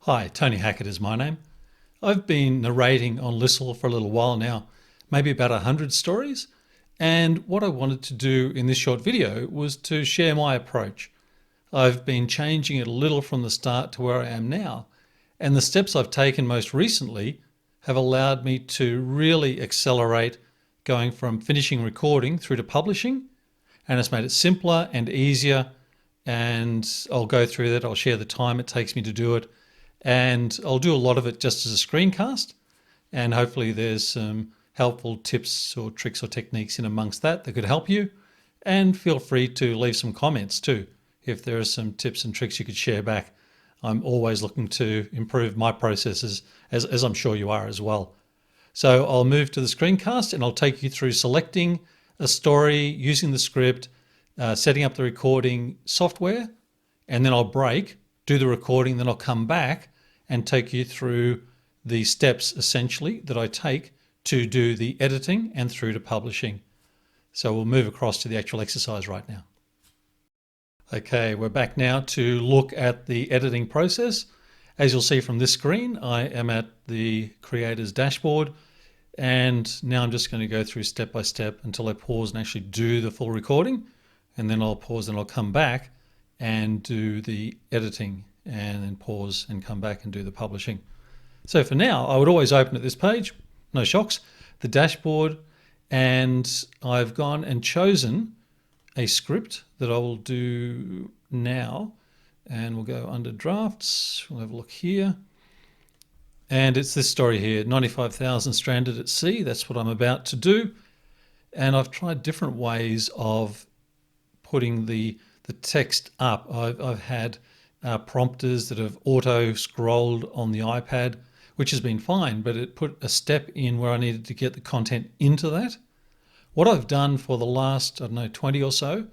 Hi, Tony Hackett is my name. I've been narrating on Listle for a little while now, maybe about 100 stories. And what I wanted to do in this short video was to share my approach. I've been changing it a little from the start to where I am now. And the steps I've taken most recently have allowed me to really accelerate going from finishing recording through to publishing. And it's made it simpler and easier. And I'll go through that. I'll share the time it takes me to do it. And I'll do a lot of it just as a screencast. And hopefully there's some helpful tips or tricks or techniques in amongst that could help you. And feel free to leave some comments too, if there are some tips and tricks you could share back. I'm always looking to improve my processes, as I'm sure you are as well. So I'll move to the screencast and I'll take you through selecting a story, using the script, setting up the recording software, and then I'll break, do the recording, then I'll come back and take you through the steps essentially that I take to do the editing and through to publishing. So we'll move across to the actual exercise right now. Okay, we're back now to look at the editing process. As you'll see from this screen, I am at the creator's dashboard, and now I'm just going to go through step by step until I pause and actually do the full recording, and then I'll pause and I'll come back and do the editing, and then pause and come back and do the publishing. So for now, I would always open at this page, no shocks, the dashboard, and I've gone and chosen a script that I will do now, and we'll go under drafts, we'll have a look here. And it's this story here, 95,000 stranded at sea. That's what I'm about to do. And I've tried different ways of putting the text up. I've had prompters that have auto scrolled on the iPad, which has been fine, but it put a step in where I needed to get the content into that. What I've done for the last, 20 or so,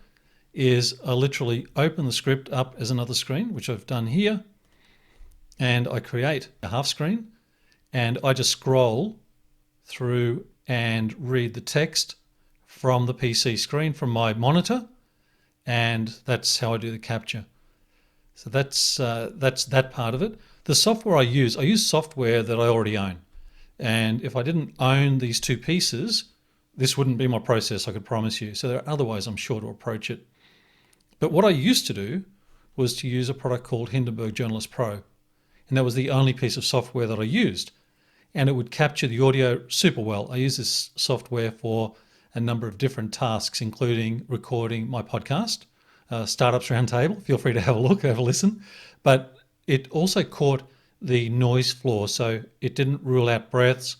is I literally open the script up as another screen, which I've done here, and I create a half screen, and I just scroll through and read the text from the PC screen, from my monitor, and that's how I do the capture. So that's that part of it. The software I use software that I already own. And if I didn't own these two pieces, this wouldn't be my process, I could promise you. So there are other ways I'm sure to approach it. But what I used to do was to use a product called Hindenburg Journalist Pro. And that was the only piece of software that I used. And it would capture the audio super well. I use this software for a number of different tasks, including recording my podcast, Startups Roundtable. Feel free to have a look, have a listen. But it also caught the noise floor, so it didn't rule out breaths.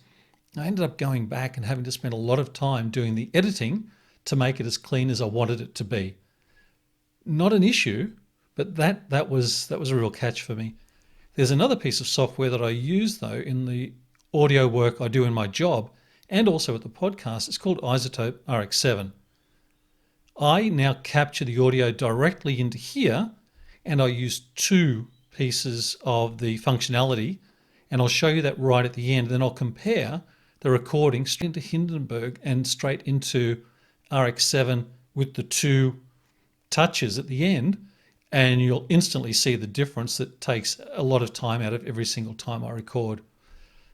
I ended up going back and having to spend a lot of time doing the editing to make it as clean as I wanted it to be. Not an issue, but that was a real catch for me. There's another piece of software that I use though in the audio work I do in my job and also at the podcast. It's called Isotope RX7. I now capture the audio directly into here, and I use two pieces of the functionality, and I'll show you that right at the end. Then I'll compare the recording straight into Hindenburg and straight into RX7 with the two touches at the end, and you'll instantly see the difference that takes a lot of time out of every single time I record.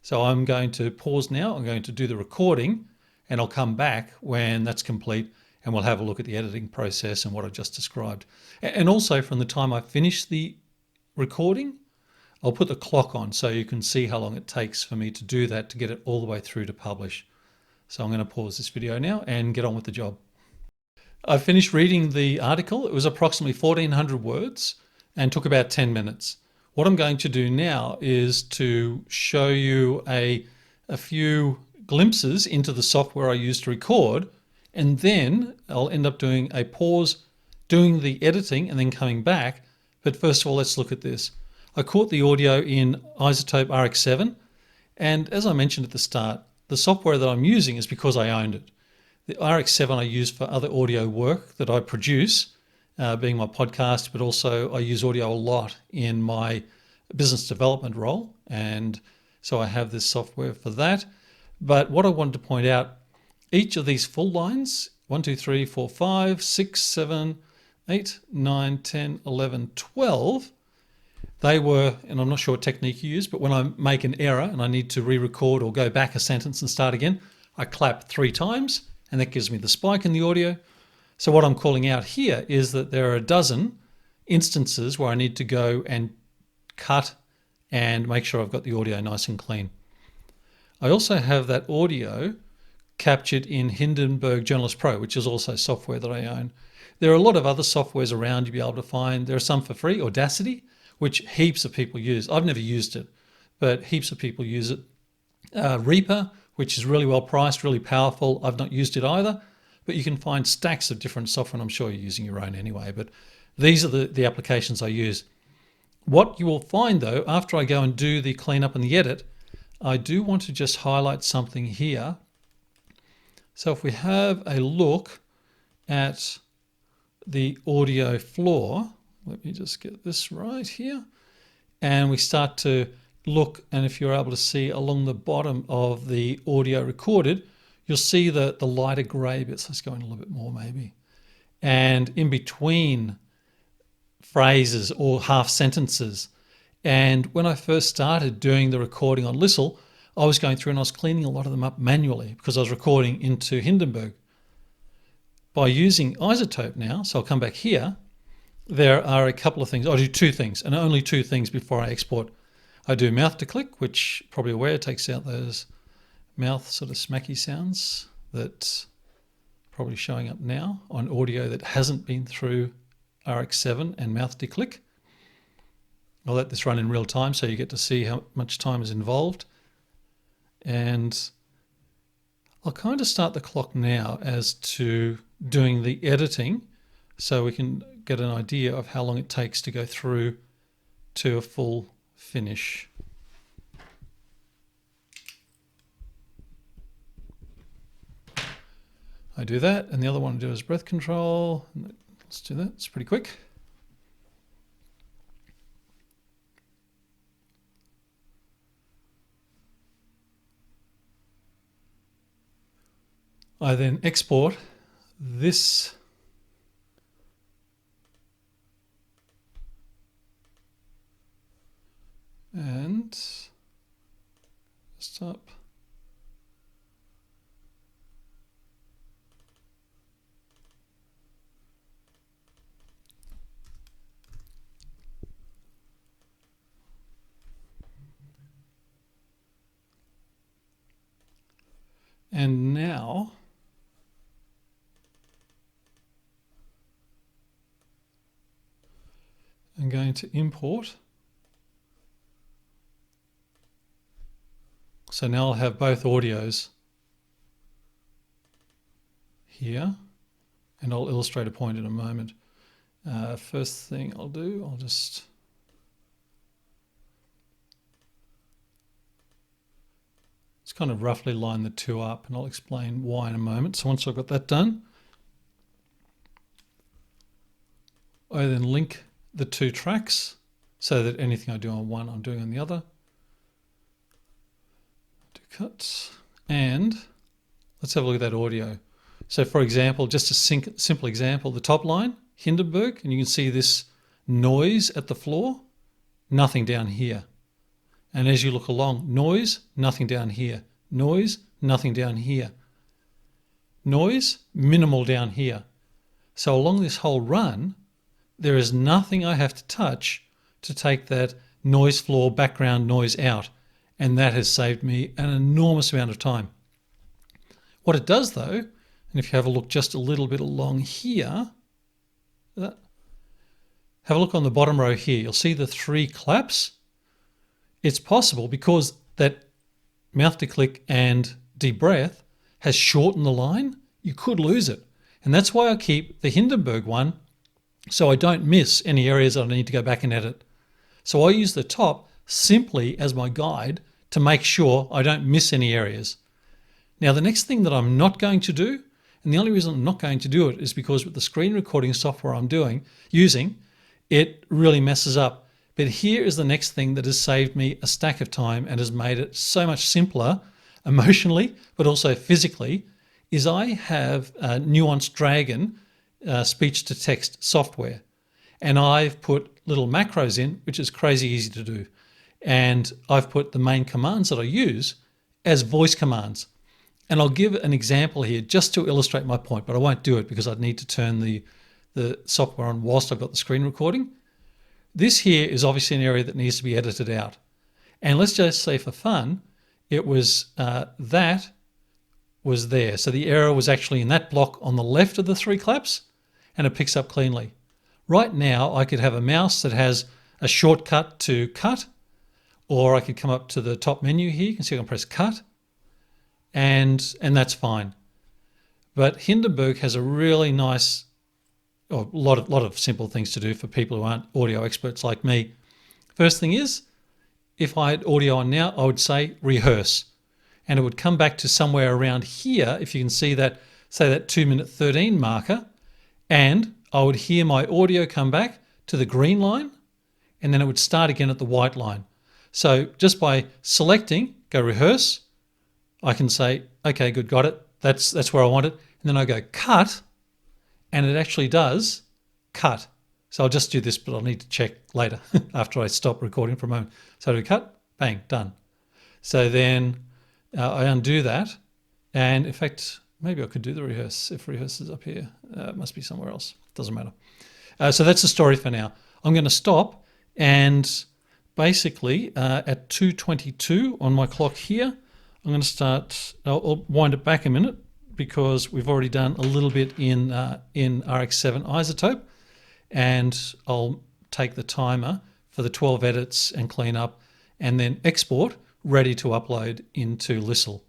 So I'm going to pause now. I'm going to do the recording, and I'll come back when that's complete, and we'll have a look at the editing process and what I just described. And also from the time I finish the recording, I'll put the clock on so you can see how long it takes for me to do that to get it all the way through to publish. So I'm going to pause this video now and get on with the job. I finished reading the article. It was approximately 1,400 words and took about 10 minutes. What I'm going to do now is to show you a few glimpses into the software I use to record, and then I'll end up doing a pause, doing the editing, and then coming back. But first of all, let's look at this. I caught the audio in Isotope RX7, and as I mentioned at the start, the software that I'm using is because I owned it. The RX7 I use for other audio work that I produce, being my podcast, but also I use audio a lot in my business development role, and so I have this software for that. But what I wanted to point out, each of these full lines, 1, 2, 3, 4, 5, 6, 7, 8, 9, 10, 11, 12, They were, and I'm not sure what technique you use, but when I make an error and I need to re-record or go back a sentence and start again, I clap 3 times and that gives me the spike in the audio. So what I'm calling out here is that there are a dozen instances where I need to go and cut and make sure I've got the audio nice and clean. I also have that audio captured in Hindenburg Journalist Pro, which is also software that I own. There are a lot of other softwares around you'll be able to find. There are some for free, Audacity, which heaps of people use. I've never used it, but heaps of people use it. Reaper, which is really well priced, really powerful. I've not used it either, but you can find stacks of different software, and I'm sure you're using your own anyway, but these are the applications I use. What you will find though, after I go and do the cleanup and the edit, I do want to just highlight something here. So if we have a look at the audio floor, let me just get this right here, and we start to look, and if you're able to see along the bottom of the audio recorded, you'll see the lighter grey bits. Let's go in a little bit more maybe. And in between phrases or half sentences. And when I first started doing the recording on Listle, I was going through and I was cleaning a lot of them up manually because I was recording into Hindenburg. By using Isotope now, so I'll come back here, there are a couple of things. I do 2 things, and only 2 things before I export. I do mouth to click, which probably aware takes out those mouth sort of smacky sounds that probably showing up now on audio that hasn't been through RX7 and mouth to click. I'll let this run in real time so you get to see how much time is involved. And I'll kind of start the clock now as to doing the editing so we can get an idea of how long it takes to go through to a full finish. I do that, and the other one I do is breath control. Let's do that, it's pretty quick. I then export this and stop. And now I'm going to import. So now I'll have both audios here, and I'll illustrate a point in a moment. First thing I'll do, I'll just kind of roughly line the 2 up, and I'll explain why in a moment. So once I've got that done, I then link the 2 tracks so that anything I do on one, I'm doing on the other. Do cuts, and let's have a look at that audio. So for example, just a simple example, the top line, Hindenburg, and you can see this noise at the floor, nothing down here. And as you look along, noise, nothing down here. Noise, nothing down here. Noise, minimal down here. So along this whole run, there is nothing I have to touch to take that noise floor background noise out. And that has saved me an enormous amount of time. What it does though, and if you have a look just a little bit along here, have a look on the bottom row here, you'll see the 3 claps. It's possible because that mouth to click and deep breath has shortened the line, you could lose it. And that's why I keep the Hindenburg one so I don't miss any areas that I need to go back and edit. So I use the top simply as my guide to make sure I don't miss any areas. Now the next thing that I'm not going to do, and the only reason I'm not going to do it is because with the screen recording software I'm using, it really messes up. But here is the next thing that has saved me a stack of time and has made it so much simpler emotionally, but also physically, is I have a Nuance Dragon speech to text software. And I've put little macros in, which is crazy easy to do. And I've put the main commands that I use as voice commands. And I'll give an example here just to illustrate my point, but I won't do it because I'd need to turn the software on whilst I've got the screen recording. This here is obviously an area that needs to be edited out. And let's just say for fun, it was that was there. So the error was actually in that block on the left of the three claps, and it picks up cleanly. Right now, I could have a mouse that has a shortcut to cut, or I could come up to the top menu here. You can see I can press cut, and that's fine. But Hindenburg has a really nice, a lot of simple things to do for people who aren't audio experts like me. First thing is, if I had audio on now, I would say rehearse, and it would come back to somewhere around here. If you can see that, say that 2:13 marker, and I would hear my audio come back to the green line, and then it would start again at the white line. So just by selecting, go rehearse, I can say, okay, good, got it. That's where I want it. And then I go cut, and it actually does cut. So I'll just do this, but I'll need to check later after I stop recording for a moment. So I do cut, bang, done. So then I undo that. And in fact, maybe I could do the rehearse if rehearse is up here. It must be somewhere else. Doesn't matter. So that's the story for now. I'm going to stop, and basically at 2:22 on my clock here, I'm going to start. I'll wind it back a minute because we've already done a little bit in RX7 isotope, and I'll take the timer for the 12 edits and clean up, and then export, ready to upload into Listle.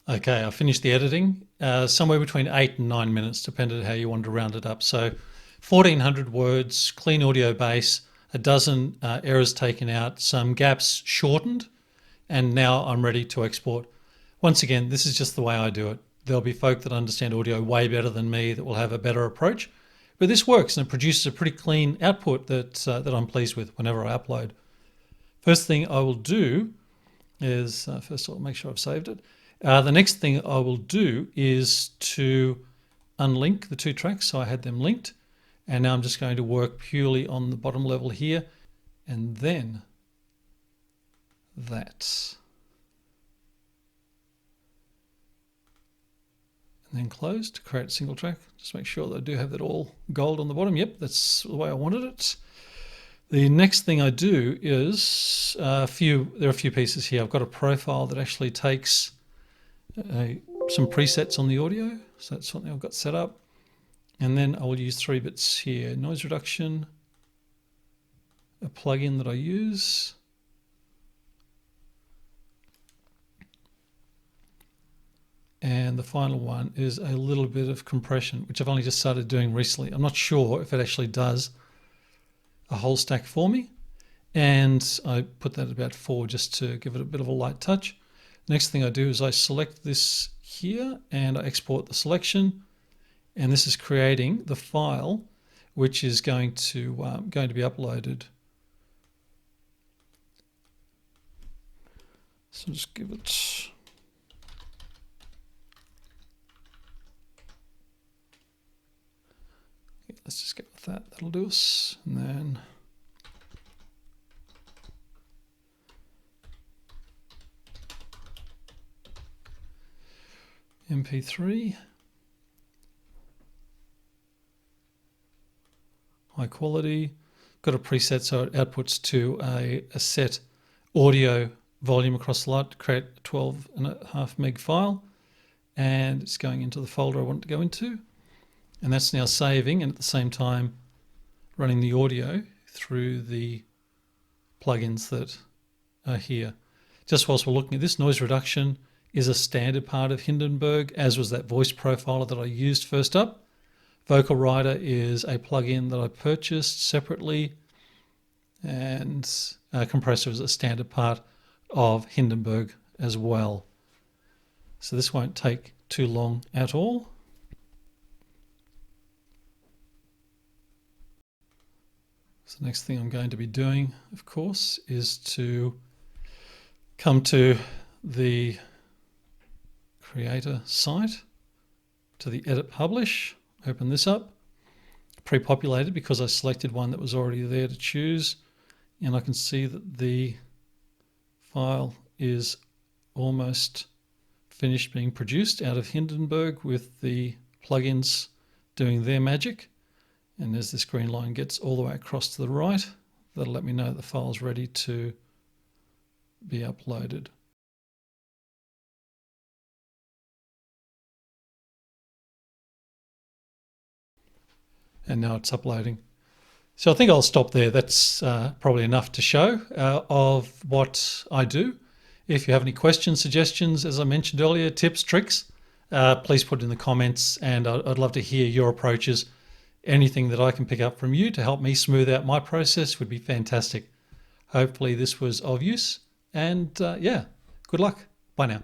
Okay, I finished the editing, somewhere between 8 and 9 minutes, depending on how you want to round it up. So 1,400 words, clean audio base, a dozen errors taken out, some gaps shortened, and now I'm ready to export. Once again, this is just the way I do it. There'll be folk that understand audio way better than me that will have a better approach, but this works and it produces a pretty clean output that I'm pleased with whenever I upload. First thing I will do is, first of all, make sure I've saved it. The next thing I will do is to unlink the two tracks. So I had them linked, and now I'm just going to work purely on the bottom level here, and then that. And then close to create a single track. Just make sure that I do have that all gold on the bottom. Yep, that's the way I wanted it. The next thing I do is there are a few pieces here. I've got a profile that actually takes some presets on the audio. So that's something I've got set up. And then I will use 3 bits here. Noise reduction, a plugin that I use. And the final one is a little bit of compression, which I've only just started doing recently. I'm not sure if it actually does a whole stack for me. And I put that at about 4 just to give it a bit of a light touch. Next thing I do is I select this here and I export the selection. And this is creating the file, which is going to be uploaded. So just give it. Let's just get with that. That'll do us. And then MP3. High quality. Got a preset so it outputs to a set audio volume across the lot to create a 12.5 meg file. And it's going into the folder I want it to go into. And that's now saving and at the same time running the audio through the plugins that are here. Just whilst we're looking at this, noise reduction is a standard part of Hindenburg, as was that voice profiler that I used first up. Vocal Writer is a plugin that I purchased separately, and compressor is a standard part of Hindenburg as well. So this won't take too long at all. So the next thing I'm going to be doing, of course, is to come to the creator site, to the edit publish, open this up, pre-populated because I selected one that was already there to choose, and I can see that the file is almost finished being produced out of Hindenburg with the plugins doing their magic. And as this green line gets all the way across to the right, that'll let me know the file's ready to be uploaded. And now it's uploading. So I think I'll stop there. That's probably enough to show of what I do. If you have any questions, suggestions, as I mentioned earlier, tips, tricks, please put it in the comments, and I'd love to hear your approaches. Anything that I can pick up from you to help me smooth out my process would be fantastic. Hopefully this was of use, and yeah, good luck. Bye now.